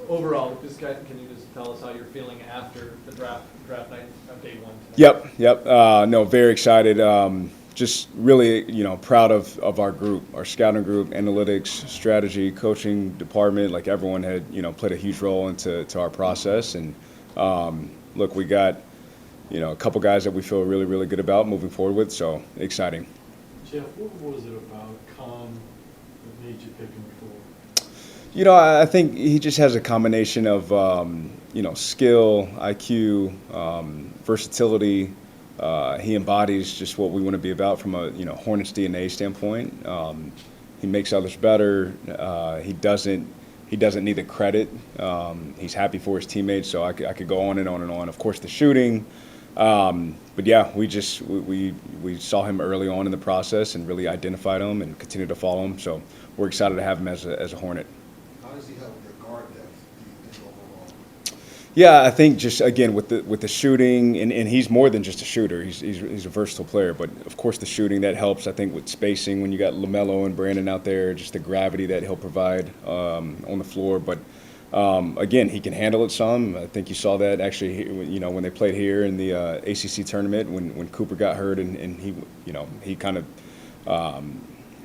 overall, just can you just tell us how you're feeling after the draft night of day one tonight? Yep. No, very excited. Just really, proud of our group, our scouting group, analytics, strategy, coaching department. Like everyone had, played a huge role into our process. And look, we got, a couple guys that we feel really, really good about moving forward with. So exciting. Jeff, what was it about Khan that made you pick him for? I think he just has a combination of, skill, IQ, versatility. He embodies just what we want to be about from a, Hornets DNA standpoint. He makes others better. He doesn't need the credit. He's happy for his teammates, so I could go on and on and on. Of course, the shooting. But yeah, we saw him early on in the process and really identified him and continue to follow him. So we're excited to have him as a Hornet. How does he help with your guard depth, do you think, overall? Yeah, I think just again with the shooting, and he's more than just a shooter. He's a versatile player, but of course the shooting that helps. I think with spacing when you got LaMelo and Brandon out there, just the gravity that he'll provide on the floor. But again, he can handle it some. I think you saw that actually, when they played here in the ACC tournament when Cooper got hurt and he kind of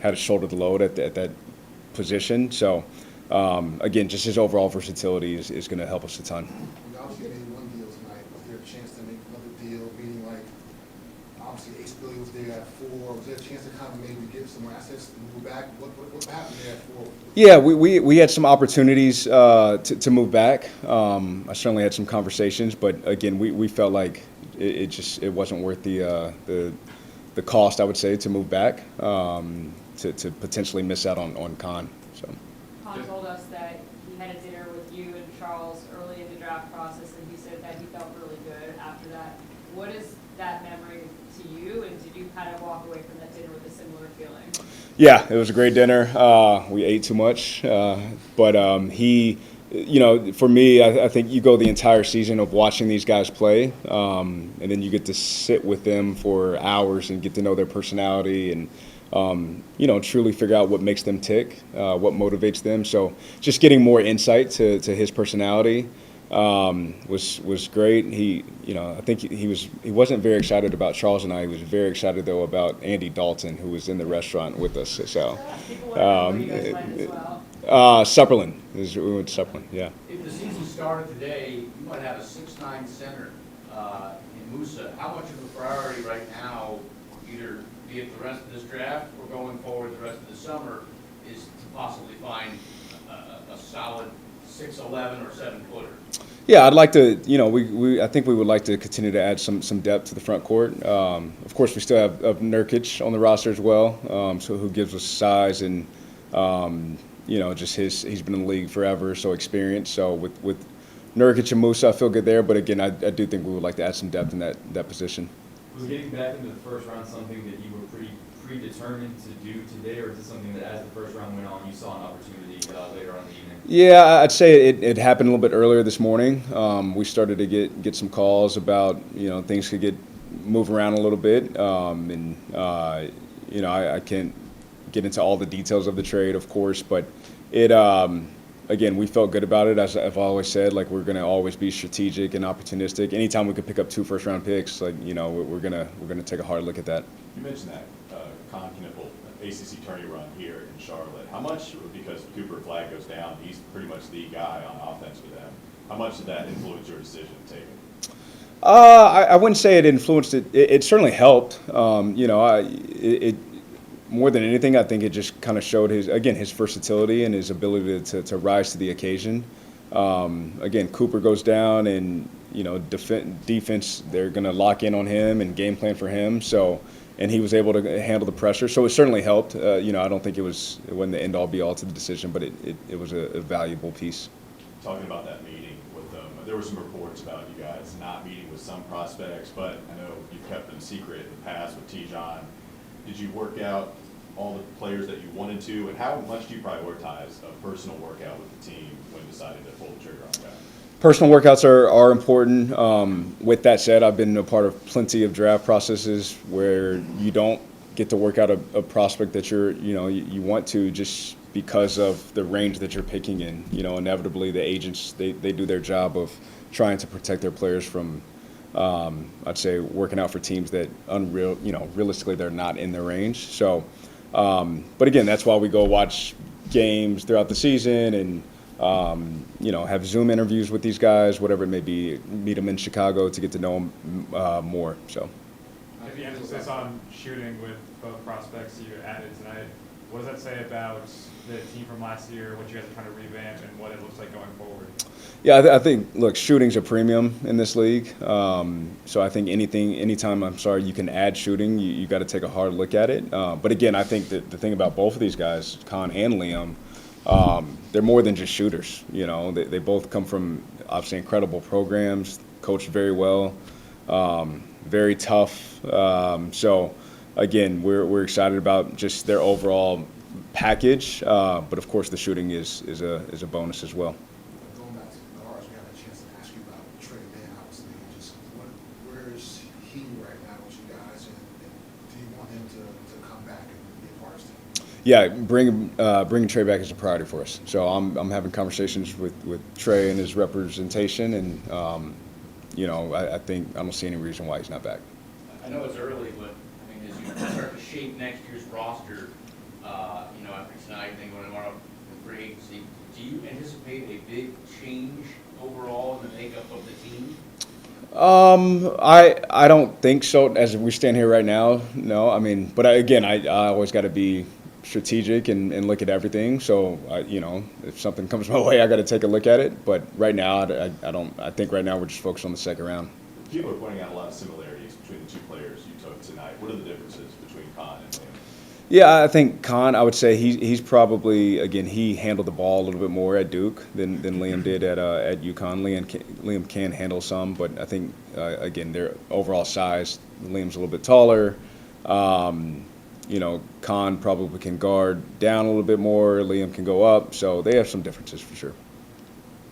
had to shoulder the load at that position. So. Again, just his overall versatility is going to help us a ton. You obviously made one deal tonight. Was there a chance to make another deal? Meaning, like, obviously Ace Billy was there at 4. Was there a chance to kind of maybe get some more assets and move back? What happened there at 4? Yeah, we had some opportunities to move back. I certainly had some conversations, but again, we felt like it wasn't worth the cost, I would say, to move back to potentially miss out on Khan. So. Khan told us that he had a dinner with you and Charles early in the draft process, and he said that he felt really good after that. What is that memory to you, and did you kind of walk away from that dinner with a similar feeling? Yeah, it was a great dinner. We ate too much, but he, for me, I think you go the entire season of watching these guys play, and then you get to sit with them for hours and get to know their personality and truly figure out what makes them tick, what motivates them. So just getting more insight to his personality was great. He, I think he wasn't very excited about Charles and I. He was very excited though about Andy Dalton, who was in the restaurant with us. So, Supperland. We went to Supperland. Yeah. If the season started today, you might have a 6'9" center in Musa. How much of a priority right now, either be it the rest of this draft or going forward the rest of the summer, is to possibly find a solid 6'11" or 7-footer? Yeah, I'd like to. I think we would like to continue to add some depth to the front court. Of course, we still have Nurkic on the roster as well, so who gives us size and just he's been in the league forever, so experience. So with Nurkic and Musa, I feel good there. But again, I do think we would like to add some depth in that position. Was getting back into the first round something that you were pretty predetermined to do today, or is it something that as the first round went on, you saw an opportunity later on in the evening? Yeah, I'd say it happened a little bit earlier this morning. We started to get some calls about things could move around a little bit, I can't get into all the details of the trade, of course, but it. Again, we felt good about it. As I've always said, like we're going to always be strategic and opportunistic. Anytime we could pick up 2 first-round picks, like we're gonna take a hard look at that. You mentioned that Con Kniffel ACC tourney run here in Charlotte. How much, because Cooper Flag goes down, he's pretty much the guy on offense for them. How much did that influence your decision to take him? I wouldn't say it influenced it. It certainly helped. More than anything, I think it just kind of showed his versatility and his ability to rise to the occasion. Again, Cooper goes down and, defense, they're going to lock in on him and game plan for him. So, and he was able to handle the pressure. So it certainly helped. I don't think it wasn't the end-all be-all to the decision, but it was a valuable piece. Talking about that meeting with them, there were some reports about you guys not meeting with some prospects, but I know you've kept them secret in the past with T-John. Did you work out all the players that you wanted to, and how much do you prioritize a personal workout with the team when deciding to pull the trigger on a guy? Personal workouts are important. With that said, I've been a part of plenty of draft processes where you don't get to work out a prospect that you want to just because of the range that you're picking in. You know, inevitably the agents, they do their job of trying to protect their players from, I'd say, working out for teams that realistically they're not in their range. So, but again, that's why we go watch games throughout the season and, have Zoom interviews with these guys, whatever it may be, meet them in Chicago to get to know them more. So. If you emphasis on shooting with both prospects you added tonight, what does that say about the team from last year, what you guys are trying to revamp, and what it looks like going forward? Yeah, I think, look, shooting's a premium in this league. So I think anytime, you can add shooting, you got to take a hard look at it. But again, I think that the thing about both of these guys, Con and Liam, they're more than just shooters. You know, they both come from obviously incredible programs, coached very well, very tough. So again, we're excited about just their overall package. But of course, the shooting is a bonus as well. Going back to the guards, we had a chance to ask you about Trey Man, obviously. Just where is he right now with you guys, and do you want him to come back and be a part of this team? Yeah, bringing Trey back is a priority for us. So I'm having conversations with Trey and his representation, and I think I don't see any reason why he's not back. I know it's early, but I mean, as you start to shape next year's roster, after tonight, then going tomorrow with free agency, do you anticipate a big change overall in the makeup of the team? I don't think so. As we stand here right now, no. I mean, but I always got to be strategic and look at everything. So if something comes my way, I got to take a look at it. But right now, I don't. I think right now we're just focused on the second round. People are pointing out a lot of similarities between the two players you took tonight. What are the differences between Con and Liam? Yeah, I think Con, I would say he's probably, again, he handled the ball a little bit more at Duke than Liam did at UConn. Liam can handle some, but I think, again, their overall size, Liam's a little bit taller. Con probably can guard down a little bit more. Liam can go up. So they have some differences for sure.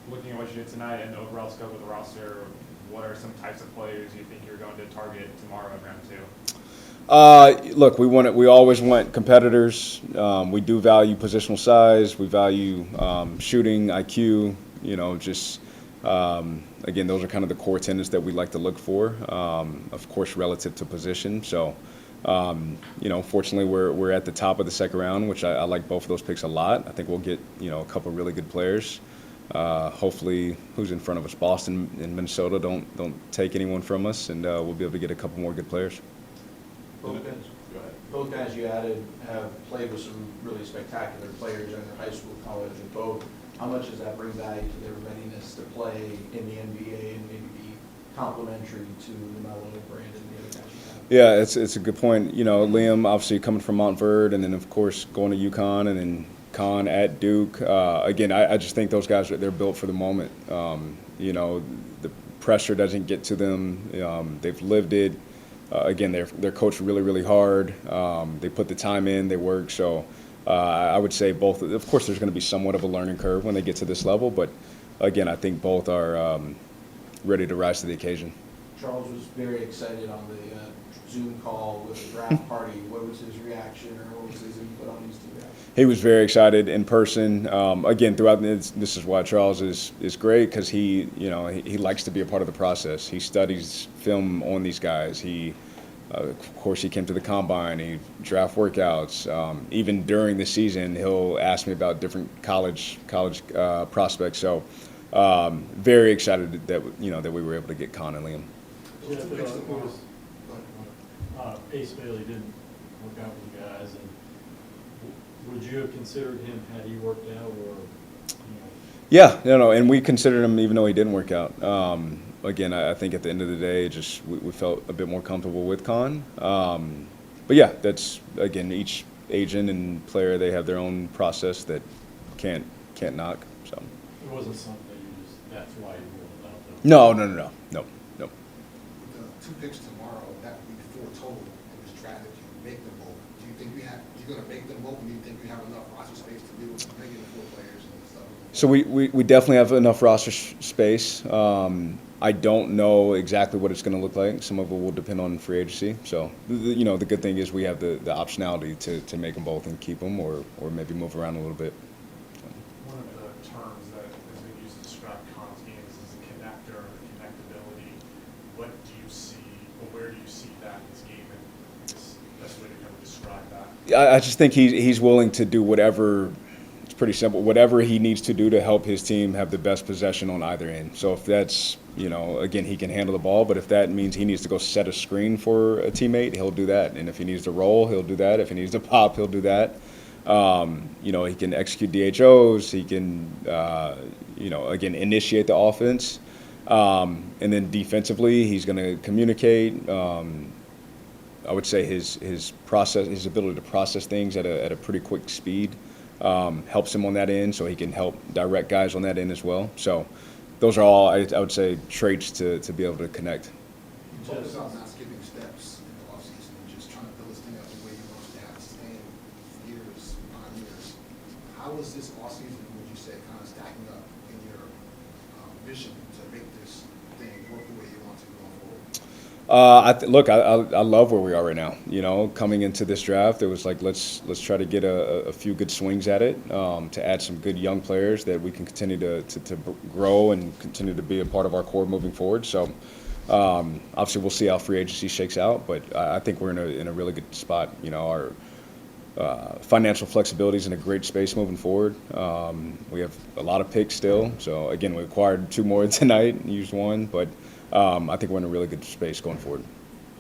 Looking at what you did tonight and the overall scope of the roster, what are some types of players you think you're going to target tomorrow in round 2? Look, we always want competitors. We do value positional size. We value shooting, IQ. Again, those are kind of the core tenets that we like to look for. Of course, relative to position. So, fortunately, we're at the top of the second round, which I like both of those picks a lot. I think we'll get a couple really good players. Hopefully, who's in front of us, Boston and Minnesota, don't take anyone from us, and we'll be able to get a couple more good players. Both guys you added have played with some really spectacular players in their high school, college, and both. How much does that bring value to their readiness to play in the NBA and maybe be complementary to Melo, Brandon, and the other guys you have? Yeah, it's a good point. Liam obviously coming from Montverde, and then of course going to UConn, and then Con at Duke. Again, I just think those guys, they're built for the moment. The pressure doesn't get to them. They've lived it. Again, they're coached really, really hard. They put the time in, they work. So I would say both. Of course, there's going to be somewhat of a learning curve when they get to this level. But again, I think both are ready to rise to the occasion. Charles was very excited on the Zoom call with the draft party. What was his reaction, or what was his input on these two guys? He was very excited in person. Again, throughout this is why Charles is great, because he likes to be a part of the process. He studies film on these guys. Of course, he came to the combine. He draft workouts. Even during the season, he'll ask me about different college prospects. So very excited that we were able to get Con and Liam. Yeah, Ace Bailey didn't work out with you guys, and would you have considered him had he worked out, or? Yeah, and we considered him even though he didn't work out. Again, I think at the end of the day, just we felt a bit more comfortable with Con. But yeah, that's, again, each agent and player, they have their own process that can't knock. So It wasn't something that's why you ruled out, though? No. The 2 picks tomorrow, that would be 4 total in this draft if you make them both. Do you think you're going to make them both, and do you think you have enough roster space to do making the 4 players and stuff? we definitely have enough roster space. I don't know exactly what it's going to look like. Some of it will depend on free agency. So, the good thing is we have the optionality to make them both and keep them, or maybe move around a little bit. One of the terms that has been used to describe Con's game is the connector, or connectability. What do you see, or where do you see that in his game, and is the best way to kind of describe that? I just think he's willing to do whatever. It's pretty simple. Whatever he needs to do to help his team have the best possession on either end. So if that's, again, he can handle the ball, but if that means he needs to go set a screen for a teammate, he'll do that. And if he needs to roll, he'll do that. If he needs to pop, he'll do that. He can execute DHOs. He can, again, initiate the offense. And then defensively, he's going to communicate. I would say his ability to process things at a pretty quick speed helps him on that end, so he can help direct guys on that end as well. So those are all, I would say, traits to be able to connect. You focus on not skipping steps in the offseason and just trying to build this thing up the way you want to have it stand years upon years. How is this offseason, would you say, kind of stacking up in your vision to make this thing work the way you want to going forward? I love where we are right now. Coming into this draft, it was like let's try to get a few good swings at it, to add some good young players that we can continue to grow and continue to be a part of our core moving forward. So obviously we'll see how free agency shakes out, but I think we're in a really good spot. Our financial flexibility is in a great space moving forward. We have a lot of picks still. So again, we acquired 2 more tonight, used 1, but I think we're in a really good space going forward.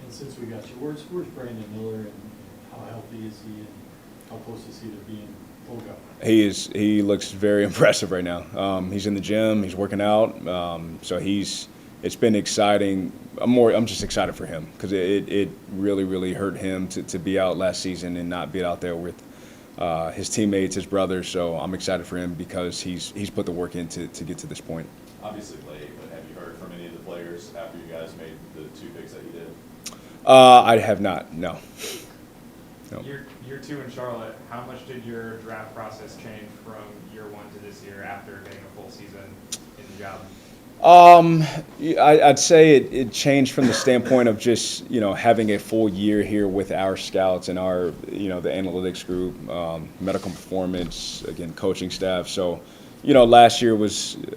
And since we got you, where's Brandon Miller, and how healthy is he, and how close is he to being full go? He looks very impressive right now. He's in the gym, he's working out, so it's been exciting. I'm just excited for him because it really, really hurt him to be out last season and not be out there with his teammates, his brothers. So I'm excited for him because he's put the work in to get to this point. Obviously late, but have you heard from any of the players after you guys made the 2 picks that you did? I have not, no. Year 2 in Charlotte, how much did your draft process change from year 1 to this year after getting a full season in the job? I'd say it changed from the standpoint of just, having a full year here with our scouts and our, the analytics group, medical performance, again, coaching staff. So, last year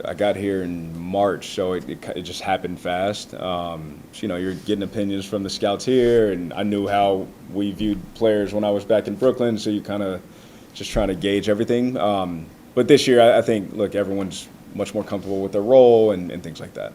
I got here in March, so it just happened fast. You're getting opinions from the scouts here, and I knew how we viewed players when I was back in Brooklyn, so you kind of just trying to gauge everything. But this year, I think, everyone's much more comfortable with their role and things like that.